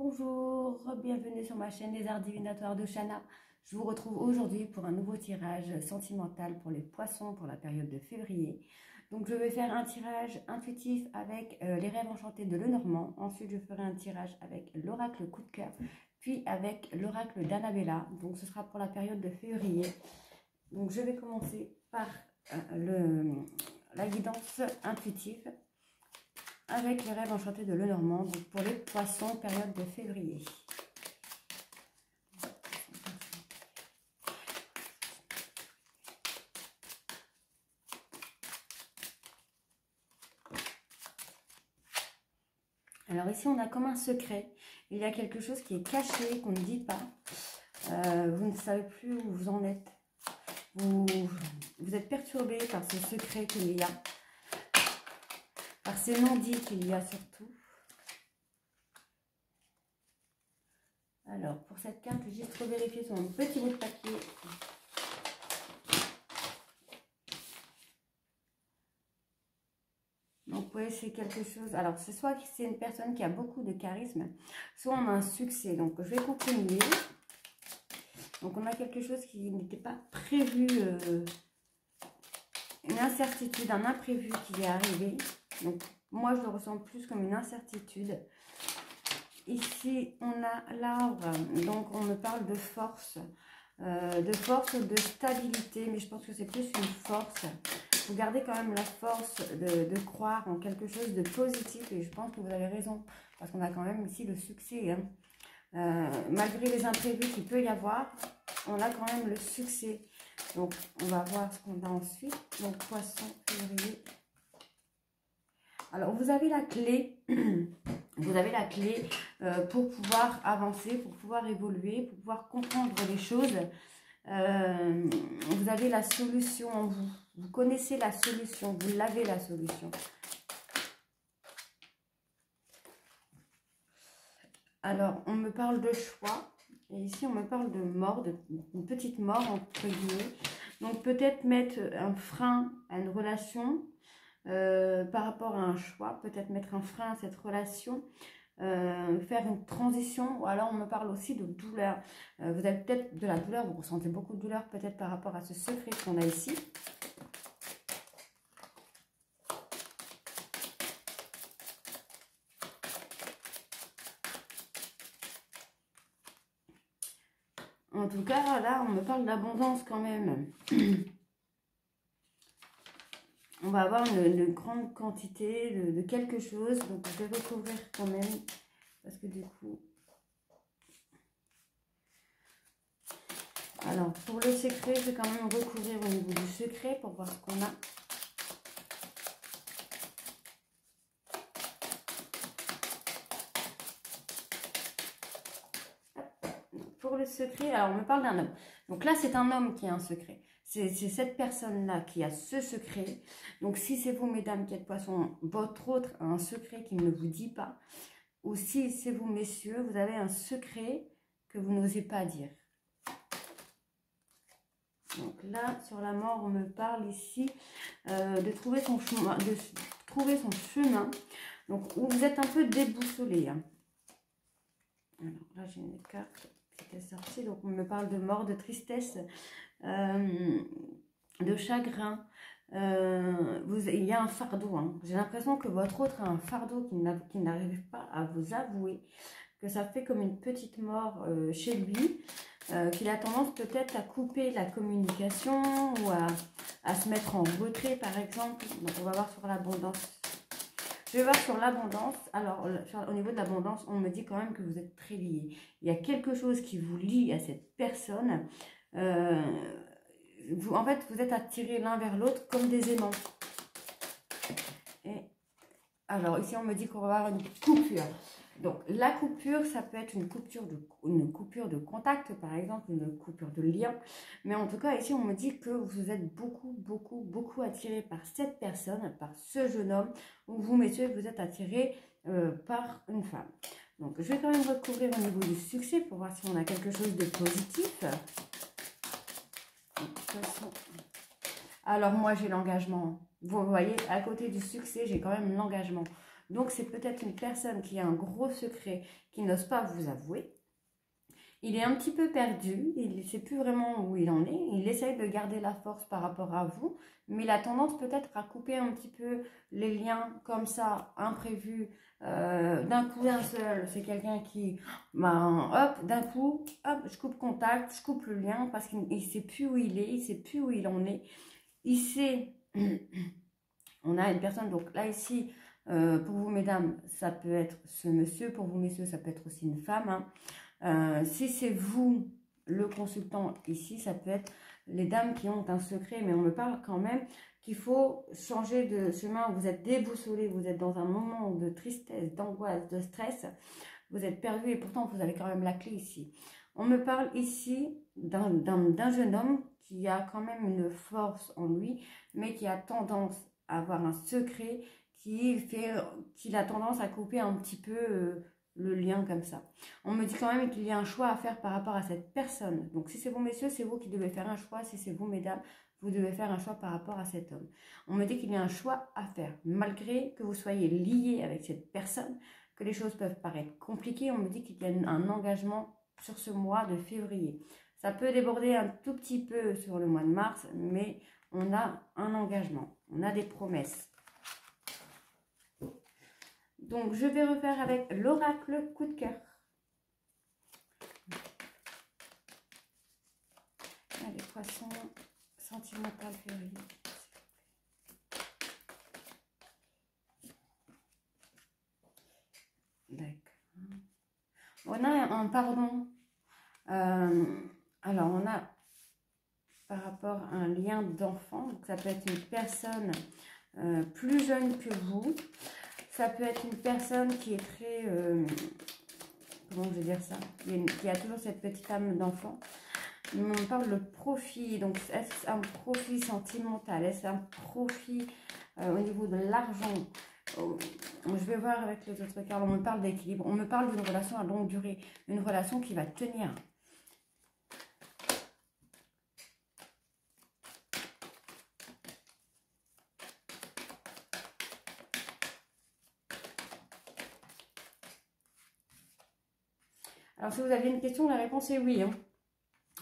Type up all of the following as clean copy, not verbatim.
Bonjour, bienvenue sur ma chaîne des arts divinatoires de Shana. Je vous retrouve aujourd'hui pour un nouveau tirage sentimental pour les poissons pour la période de février. Donc je vais faire un tirage intuitif avec les rêves enchantés de Lenormand. Ensuite je ferai un tirage avec l'oracle coup de cœur, puis avec l'oracle d'Annabella. Donc ce sera pour la période de février. Donc je vais commencer par la guidance intuitive avec les rêves enchantés de Lenormand, donc pour les poissons, période de février. Alors ici, on a comme un secret. Il y a quelque chose qui est caché, qu'on ne dit pas. Vous ne savez plus où vous en êtes. Vous êtes perturbé par ce secret qu'il y a. Par ces non-dits qu'il y a surtout. Alors, pour cette carte, j'ai juste revérifié sur mon petit bout de papier. Donc, vous voyez, c'est quelque chose... Alors, c'est soit que c'est une personne qui a beaucoup de charisme, soit on a un succès. Donc, je vais continuer. Donc, on a quelque chose qui n'était pas prévu. Une incertitude, un imprévu qui est arrivé. Donc, moi, je le ressens plus comme une incertitude. Ici, on a l'arbre. Donc, on me parle de force, de stabilité. Mais je pense que c'est plus une force. Vous gardez quand même la force de croire en quelque chose de positif. Et je pense que vous avez raison. Parce qu'on a quand même ici le succès. Hein. Malgré les imprévus qu'il peut y avoir, on a quand même le succès. Donc, on va voir ce qu'on a ensuite. Donc, poisson, février. Alors, vous avez la clé. Vous avez la clé pour pouvoir avancer, pour pouvoir évoluer, pour pouvoir comprendre les choses. Vous avez la solution en vous. Vous connaissez la solution. Vous l'avez la solution. Alors, on me parle de choix. Et ici, on me parle de mort, une petite mort, entre guillemets. Donc, peut-être mettre un frein à une relation par rapport à un choix. Peut-être mettre un frein à cette relation. Faire une transition. Ou alors, on me parle aussi de douleur. Vous avez peut-être de la douleur. Vous ressentez beaucoup de douleur peut-être par rapport à ce secret qu'on a ici. En tout cas, là, on me parle d'abondance quand même. On va avoir une grande quantité de quelque chose. Donc, je vais recouvrir quand même. Parce que du coup... Alors, pour le secret, je vais quand même recouvrir au niveau du secret pour voir ce qu'on a. Pour le secret, alors on me parle d'un homme. Donc là, c'est un homme qui a un secret. C'est cette personne-là qui a ce secret. Donc si c'est vous, mesdames, qui êtes poissons, votre autre a un secret qu'il ne vous dit pas. Ou si c'est vous, messieurs, vous avez un secret que vous n'osez pas dire. Donc là, sur la mort, on me parle ici de trouver son chemin. Donc où vous êtes un peu déboussolé. Hein. Alors là, j'ai une carte qui est sortie. Donc on me parle de mort, de tristesse, de chagrin. Il y a un fardeau. Hein. J'ai l'impression que votre autre a un fardeau qu'il n'arrive pas à vous avouer. Que ça fait comme une petite mort chez lui. Qu'il a tendance peut-être à couper la communication ou à se mettre en retrait par exemple. Donc on va voir sur l'abondance. Je vais voir sur l'abondance. Alors au niveau de l'abondance, on me dit quand même que vous êtes très liés. Il y a quelque chose qui vous lie à cette personne. En fait, vous êtes attirés l'un vers l'autre comme des aimants. Et alors ici, on me dit qu'on va avoir une coupure. Donc, la coupure, ça peut être une coupure de contact, par exemple, une coupure de lien. Mais en tout cas, ici, on me dit que vous êtes beaucoup attirés par cette personne, par ce jeune homme, ou vous, messieurs, vous êtes attirés par une femme. Donc, je vais quand même recouvrir au niveau du succès pour voir si on a quelque chose de positif. De toute façon... Alors, moi, j'ai l'engagement. Vous voyez, à côté du succès, j'ai quand même l'engagement. Donc, c'est peut-être une personne qui a un gros secret, qui n'ose pas vous avouer. Il est un petit peu perdu, il ne sait plus vraiment où il en est. Il essaye de garder la force par rapport à vous, mais il a tendance peut-être à couper un petit peu les liens comme ça, imprévus, d'un coup d'un seul. C'est quelqu'un qui, ben, hop, d'un coup, hop, je coupe contact, je coupe le lien parce qu'il ne sait plus où il est, il ne sait plus où il en est. Il sait, on a une personne, donc là ici, pour vous mesdames, ça peut être ce monsieur, pour vous messieurs, ça peut être aussi une femme, hein. Si c'est vous, le consultant ici, ça peut être les dames qui ont un secret, mais on me parle quand même qu'il faut changer de chemin. Vous êtes déboussolé, vous êtes dans un moment de tristesse, d'angoisse, de stress, vous êtes perdu et pourtant vous avez quand même la clé ici. On me parle ici d'un jeune homme qui a quand même une force en lui, mais qui a tendance à avoir un secret qu'il a tendance à couper un petit peu le lien comme ça. On me dit quand même qu'il y a un choix à faire par rapport à cette personne. Donc si c'est vous messieurs, c'est vous qui devez faire un choix. Si c'est vous mesdames, vous devez faire un choix par rapport à cet homme. On me dit qu'il y a un choix à faire. Malgré que vous soyez lié avec cette personne, que les choses peuvent paraître compliquées, on me dit qu'il y a un engagement sur ce mois de février. Ça peut déborder un tout petit peu sur le mois de mars, mais on a un engagement, on a des promesses. Donc, je vais refaire avec l'oracle coup de cœur. Allez, poisson sentimental février. D'accord. On a un pardon. Alors, on a par rapport à un lien d'enfant. Donc, ça peut être une personne plus jeune que vous. Ça peut être une personne qui est très... comment je vais dire ça, qui a toujours cette petite âme d'enfant. On parle de profit. Donc, est-ce un profit sentimental? Est-ce un profit au niveau de l'argent? Je vais voir avec les autres cartes. On me parle d'équilibre. On me parle d'une relation à longue durée. Une relation qui va tenir. Alors, si vous avez une question, la réponse est oui. Hein.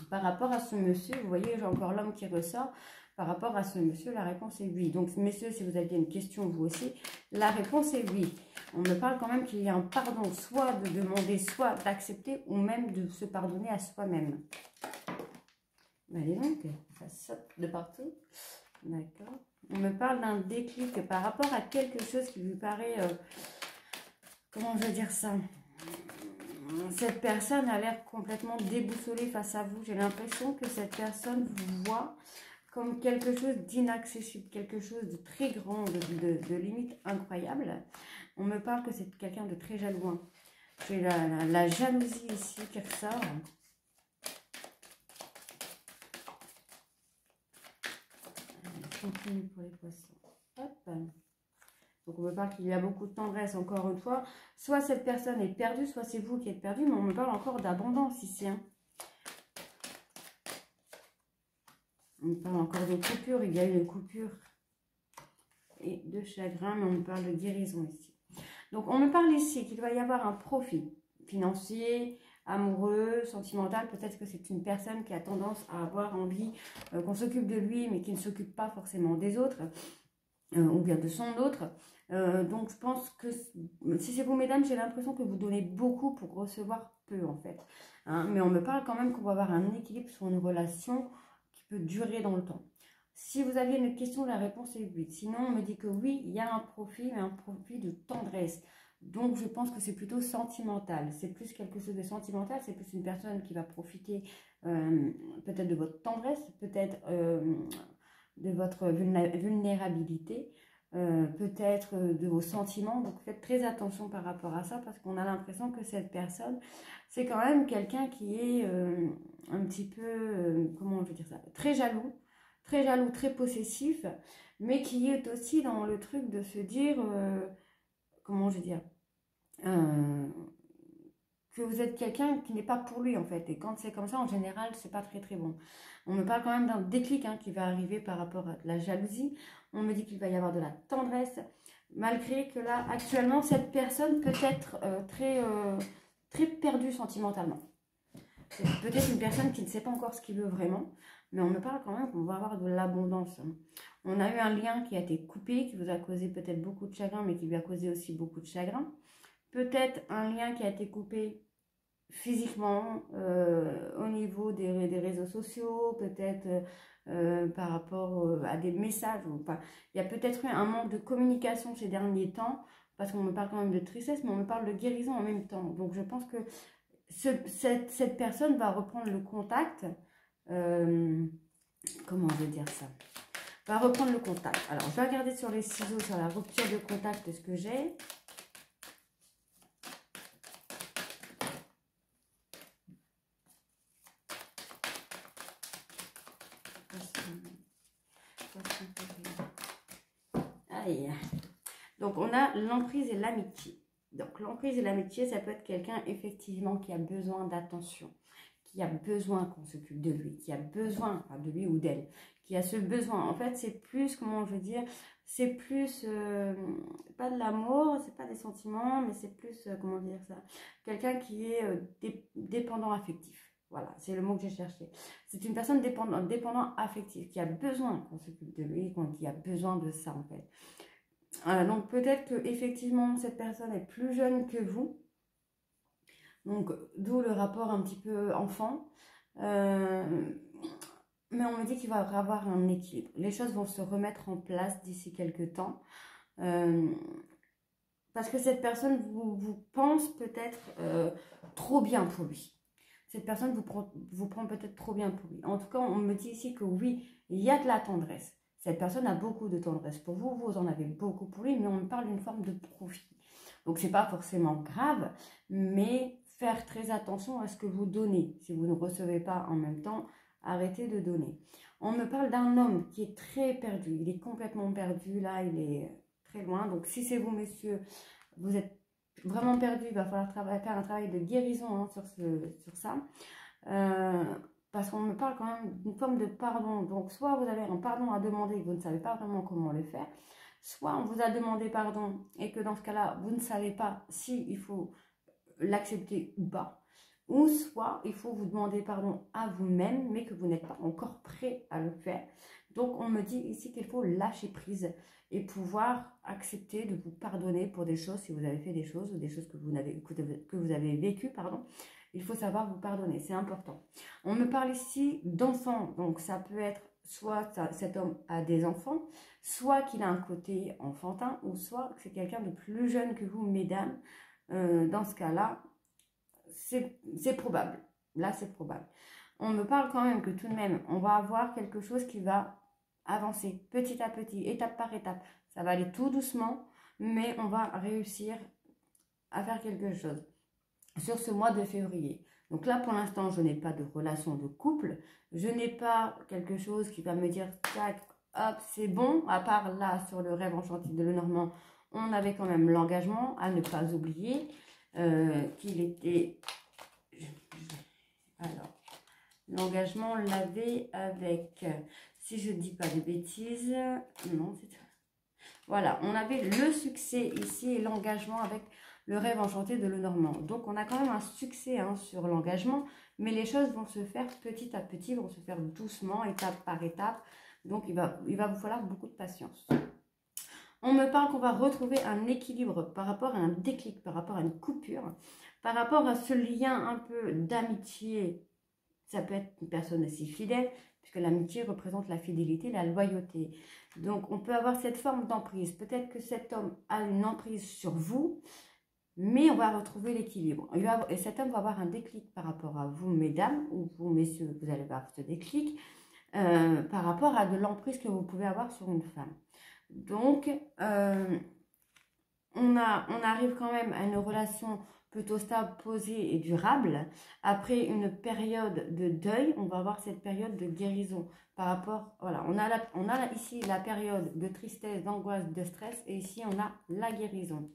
Par rapport à ce monsieur, vous voyez, j'ai encore l'homme qui ressort. Par rapport à ce monsieur, la réponse est oui. Donc, messieurs, si vous aviez une question, vous aussi, la réponse est oui. On me parle quand même qu'il y a un pardon, soit de demander, soit d'accepter, ou même de se pardonner à soi-même. Allez donc, ça saute de partout. D'accord. On me parle d'un déclic par rapport à quelque chose qui lui paraît... comment je vais dire ça? Cette personne a l'air complètement déboussolée face à vous. J'ai l'impression que cette personne vous voit comme quelque chose d'inaccessible, quelque chose de très grand, de limite incroyable. On me parle que c'est quelqu'un de très jaloux. J'ai la jalousie ici qui ressort. Je continue pour les poissons. Hop. Donc, on me parle qu'il y a beaucoup de tendresse, encore une fois. Soit cette personne est perdue, soit c'est vous qui êtes perdu, mais on me parle encore d'abondance ici. Hein. On me parle encore de coupure. Il y a eu une coupure et de chagrin, mais on me parle de guérison ici. Donc, on me parle ici qu'il va y avoir un profit financier, amoureux, sentimental. Peut-être que c'est une personne qui a tendance à avoir envie qu'on s'occupe de lui, mais qui ne s'occupe pas forcément des autres, ou bien de son autre. Donc, je pense que si c'est vous, mesdames, j'ai l'impression que vous donnez beaucoup pour recevoir peu, en fait. Hein, mais on me parle quand même qu'on va avoir un équilibre sur une relation qui peut durer dans le temps. Si vous aviez une question, la réponse est oui. Sinon, on me dit que oui, il y a un profit, mais un profit de tendresse. Donc, je pense que c'est plutôt sentimental. C'est plus quelque chose de sentimental. C'est plus une personne qui va profiter peut-être de votre tendresse, peut-être de votre vulnérabilité, peut-être de vos sentiments. Donc, faites très attention par rapport à ça parce qu'on a l'impression que cette personne, c'est quand même quelqu'un qui est un petit peu, comment je veux dire ça, très jaloux, très possessif, mais qui est aussi dans le truc de se dire, comment je veux dire, que vous êtes quelqu'un qui n'est pas pour lui en fait. Et quand c'est comme ça, en général, c'est pas très bon. On me parle quand même d'un déclic qui va arriver par rapport à de la jalousie. On me dit qu'il va y avoir de la tendresse. Malgré que là, actuellement, cette personne peut être très perdue sentimentalement. C'est peut-être une personne qui ne sait pas encore ce qu'il veut vraiment, mais on me parle quand même qu'on va avoir de l'abondance. On a eu un lien qui a été coupé, qui vous a causé peut-être beaucoup de chagrin, mais qui lui a causé aussi beaucoup de chagrin. Peut-être un lien qui a été coupé physiquement, au niveau des réseaux sociaux, peut-être par rapport à des messages. Il y a peut-être eu un manque de communication ces derniers temps, parce qu'on me parle quand même de tristesse, mais on me parle de guérison en même temps. Donc je pense que cette personne va reprendre le contact. Comment je vais dire ça? Va reprendre le contact. Alors je vais regarder sur les ciseaux, sur la rupture de contact, ce que j'ai. Aïe. Donc, on a l'emprise et l'amitié. Donc, l'emprise et l'amitié, ça peut être quelqu'un, effectivement, qui a besoin d'attention, qui a besoin qu'on s'occupe de lui, qui a besoin, enfin, de lui ou d'elle, qui a ce besoin. En fait, c'est plus, comment je veux dire, c'est plus, pas de l'amour, c'est pas des sentiments, mais c'est plus, comment dire ça, quelqu'un qui est dépendant affectif. Voilà, c'est le mot que j'ai cherché. C'est une personne dépendant affectif, qui a besoin qu'on s'occupe de lui, qui a besoin de ça, en fait. Donc peut-être que effectivement cette personne est plus jeune que vous, donc d'où le rapport un petit peu enfant, mais on me dit qu'il va y avoir un équilibre. Les choses vont se remettre en place d'ici quelques temps, parce que cette personne vous pense peut-être trop bien pour lui. Cette personne vous prend peut-être trop bien pour lui. En tout cas, on me dit ici que oui, il y a de la tendresse. Cette personne a beaucoup de tendresse pour vous, vous en avez beaucoup pour lui, mais on me parle d'une forme de profit. Donc, ce n'est pas forcément grave, mais faire très attention à ce que vous donnez. Si vous ne recevez pas en même temps, arrêtez de donner. On me parle d'un homme qui est très perdu, il est complètement perdu, là, il est très loin. Donc, si c'est vous, messieurs, vous êtes vraiment perdu, il va falloir faire un travail de guérison sur ça. Parce qu'on me parle quand même d'une forme de pardon. Donc, soit vous avez un pardon à demander et que vous ne savez pas vraiment comment le faire, soit on vous a demandé pardon et que dans ce cas-là, vous ne savez pas si il faut l'accepter ou pas. Ou soit il faut vous demander pardon à vous-même, mais que vous n'êtes pas encore prêt à le faire. Donc, on me dit ici qu'il faut lâcher prise et pouvoir accepter de vous pardonner pour des choses, si vous avez fait des choses ou des choses que vous avez vécues, pardon. Il faut savoir vous pardonner, c'est important. On me parle ici d'enfants, donc ça peut être soit cet homme a des enfants, soit qu'il a un côté enfantin, ou soit que c'est quelqu'un de plus jeune que vous, mesdames. Dans ce cas-là, c'est probable. Là, c'est probable. On me parle quand même que tout de même, on va avoir quelque chose qui va avancer petit à petit, étape par étape. Ça va aller tout doucement, mais on va réussir à faire quelque chose sur ce mois de février. Donc là, pour l'instant, je n'ai pas de relation de couple. Je n'ai pas quelque chose qui va me dire, tac, hop, c'est bon. À part là, sur le rêve enchanté de Lenormand, on avait quand même l'engagement à ne pas oublier qu'il était... Alors, l'engagement, on l'avait avec... Si je ne dis pas de bêtises... Non, c'est ça. Voilà, on avait le succès ici et l'engagement avec le rêve enchanté de Lenormand. Donc, on a quand même un succès sur l'engagement, mais les choses vont se faire petit à petit, vont se faire doucement, étape par étape. Donc, il va vous falloir beaucoup de patience. On me parle qu'on va retrouver un équilibre par rapport à un déclic, par rapport à une coupure, par rapport à ce lien un peu d'amitié. Ça peut être une personne aussi fidèle, puisque l'amitié représente la fidélité, la loyauté. Donc, on peut avoir cette forme d'emprise. Peut-être que cet homme a une emprise sur vous, mais on va retrouver l'équilibre. Et cet homme va avoir un déclic par rapport à vous, mesdames, ou vous, messieurs, vous allez avoir ce déclic, par rapport à de l'emprise que vous pouvez avoir sur une femme. Donc, on arrive quand même à une relation plutôt stable, posée et durable. Après une période de deuil, on va avoir cette période de guérison par rapport, voilà, on a ici la période de tristesse, d'angoisse, de stress, et ici on a la guérison.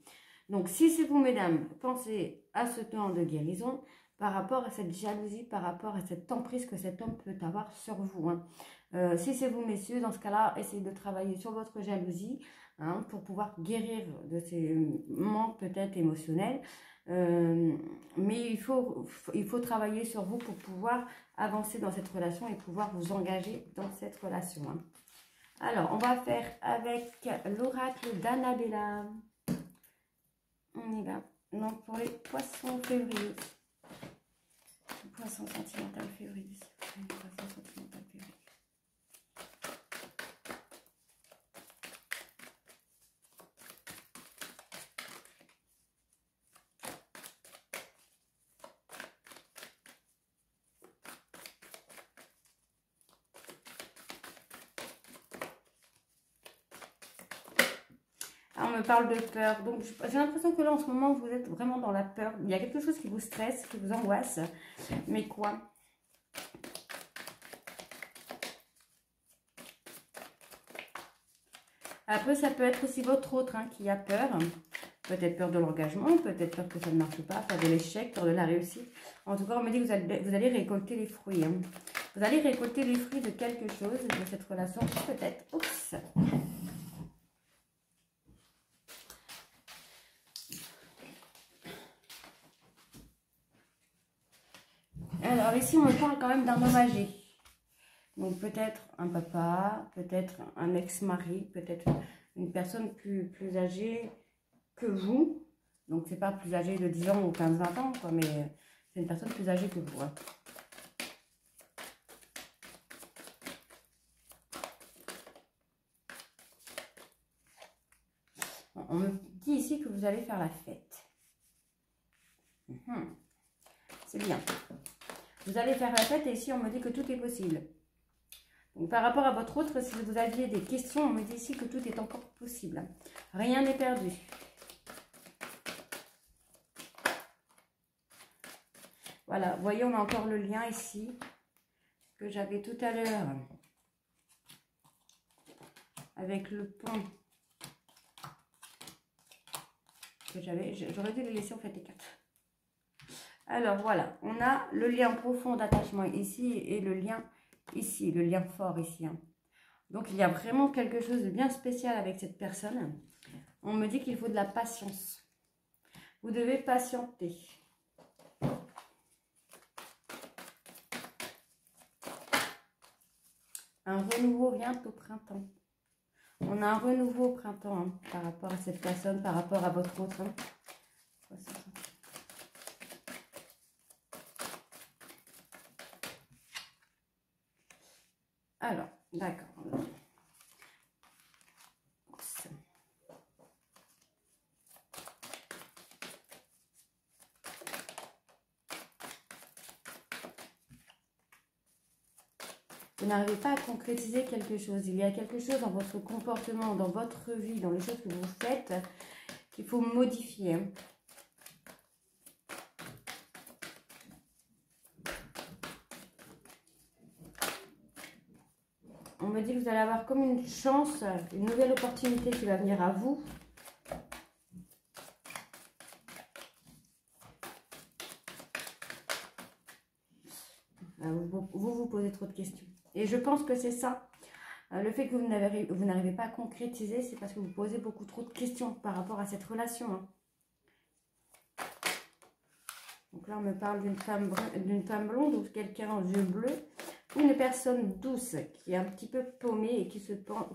Donc si c'est vous, mesdames, pensez à ce temps de guérison par rapport à cette jalousie, par rapport à cette emprise que cet homme peut avoir sur vous. Si c'est vous, messieurs, dans ce cas-là, essayez de travailler sur votre jalousie, hein, pour pouvoir guérir de ces manques peut-être émotionnels. Mais il faut travailler sur vous pour pouvoir avancer dans cette relation et pouvoir vous engager dans cette relation. Hein. Alors, on va faire avec l'oracle d'Annabella. On y va. Donc, pour les poissons février. Poisson sentimental février. Poisson sentimental février. On me parle de peur. Donc, j'ai l'impression que là, en ce moment, vous êtes vraiment dans la peur. Il y a quelque chose qui vous stresse, qui vous angoisse. Mais quoi? Après, ça peut être aussi votre autre hein, qui a peur. Peut-être peur de l'engagement, peut-être peur que ça ne marche pas, peur de l'échec, peur de la réussite. En tout cas, on me dit que vous allez récolter les fruits. Hein. Vous allez récolter les fruits de quelque chose, de cette relation, peut-être. Oups! Alors ici, on me parle quand même d'un homme âgé. Donc peut-être un papa, peut-être un ex-mari, peut-être une personne plus âgée que vous. Donc c'est pas plus âgé de 10 ans ou 15-20 ans, quoi, mais c'est une personne plus âgée que vous. Hein. On me dit ici que vous allez faire la fête. C'est bien. Vous allez faire la fête et ici on me dit que tout est possible. Donc par rapport à votre autre, si vous aviez des questions, on me dit ici que tout est encore possible. Rien n'est perdu. Voilà, vous voyez, on a encore le lien ici que j'avais tout à l'heure avec le pont que j'avais. J'aurais dû le laisser en fait les 4. Alors voilà, on a le lien profond d'attachement ici et le lien ici, le lien fort ici. Hein. Donc il y a vraiment quelque chose de bien spécial avec cette personne. On me dit qu'il faut de la patience. Vous devez patienter. Un renouveau vient au printemps. On a un renouveau au printemps hein, par rapport à cette personne, par rapport à votre autre. Hein. Alors, d'accord. Vous n'arrivez pas à concrétiser quelque chose. Il y a quelque chose dans votre comportement, dans votre vie, dans les choses que vous faites, qu'il faut modifier. On me dit que vous allez avoir comme une chance, une nouvelle opportunité qui va venir à vous. Vous posez trop de questions. Et je pense que c'est ça. Le fait que vous n'arrivez pas à concrétiser, c'est parce que vous posez beaucoup trop de questions par rapport à cette relation. Hein. Donc là, on me parle d'une femme blonde ou quelqu'un aux yeux bleus. Ou une personne douce qui est un petit peu paumée et qui se pose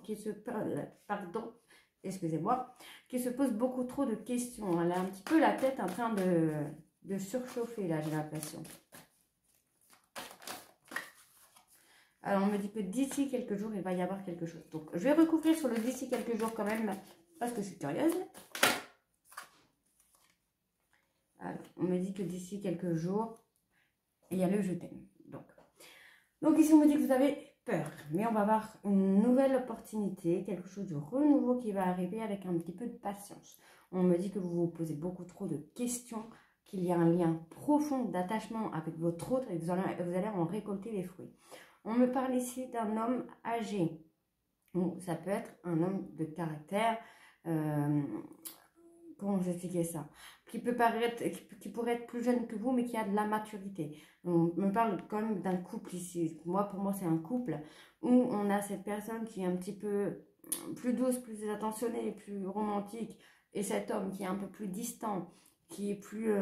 beaucoup trop de questions. Elle a un petit peu la tête en train de surchauffer, là, j'ai l'impression. Alors, on me dit que d'ici quelques jours, il va y avoir quelque chose. Donc, je vais recouvrir sur le d'ici quelques jours quand même, parce que je suis curieuse. Alors, on me dit que d'ici quelques jours, il y a le je t'aime. Donc, ici, on me dit que vous avez peur. Mais on va avoir une nouvelle opportunité, quelque chose de renouveau qui va arriver avec un petit peu de patience. On me dit que vous vous posez beaucoup trop de questions, qu'il y a un lien profond d'attachement avec votre autre et que vous allez en récolter les fruits. On me parle ici d'un homme âgé. Ou ça peut être un homme de caractère. Comment vous expliquer ça? Qui pourrait être plus jeune que vous, mais qui a de la maturité. On me parle quand même d'un couple ici. Pour moi, c'est un couple où on a cette personne qui est un petit peu plus douce, plus attentionnée, plus romantique, et cet homme qui est un peu plus distant, qui est plus,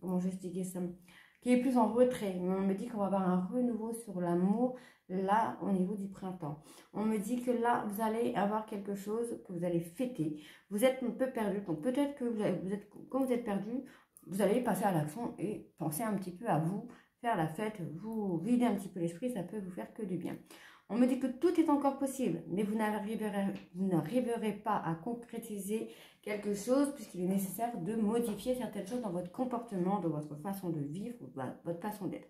comment j'expliquais ça, qui est plus en retrait. Mais on me dit qu'on va avoir un renouveau sur l'amour, là, au niveau du printemps. On me dit que là, vous allez avoir quelque chose que vous allez fêter. Vous êtes un peu perdu, donc peut-être que quand vous êtes perdu, vous allez passer à l'action et penser un petit peu à vous, faire la fête, vous vider un petit peu l'esprit, ça peut vous faire que du bien. On me dit que tout est encore possible, mais vous n'arriverez pas à concrétiser quelque chose puisqu'il est nécessaire de modifier certaines choses dans votre comportement, dans votre façon de vivre, votre façon d'être.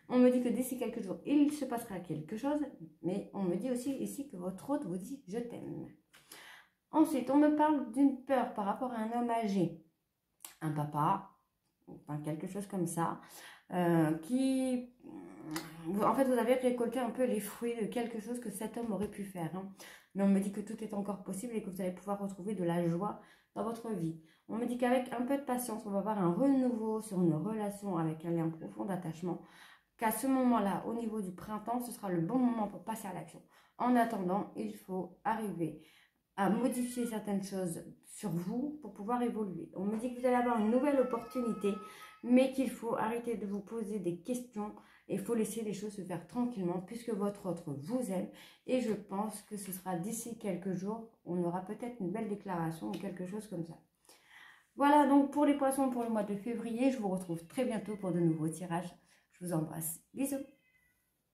On me dit que d'ici quelques jours, il se passera quelque chose, mais on me dit aussi ici que votre hôte vous dit « je t'aime ». Ensuite, on me parle d'une peur par rapport à un homme âgé, un papa, enfin quelque chose comme ça, qui... En fait, vous avez récolté un peu les fruits de quelque chose que cet homme aurait pu faire. Hein. Mais on me dit que tout est encore possible et que vous allez pouvoir retrouver de la joie dans votre vie. On me dit qu'avec un peu de patience, on va avoir un renouveau sur une relation avec un lien profond d'attachement. Qu'à ce moment-là, au niveau du printemps, ce sera le bon moment pour passer à l'action. En attendant, il faut arriver à modifier certaines choses sur vous pour pouvoir évoluer. On me dit que vous allez avoir une nouvelle opportunité, mais qu'il faut arrêter de vous poser des questions et il faut laisser les choses se faire tranquillement puisque votre autre vous aime. Et je pense que ce sera d'ici quelques jours, on aura peut-être une belle déclaration ou quelque chose comme ça. Voilà donc pour les poissons pour le mois de février. Je vous retrouve très bientôt pour de nouveaux tirages. Je vous embrasse. Bisous.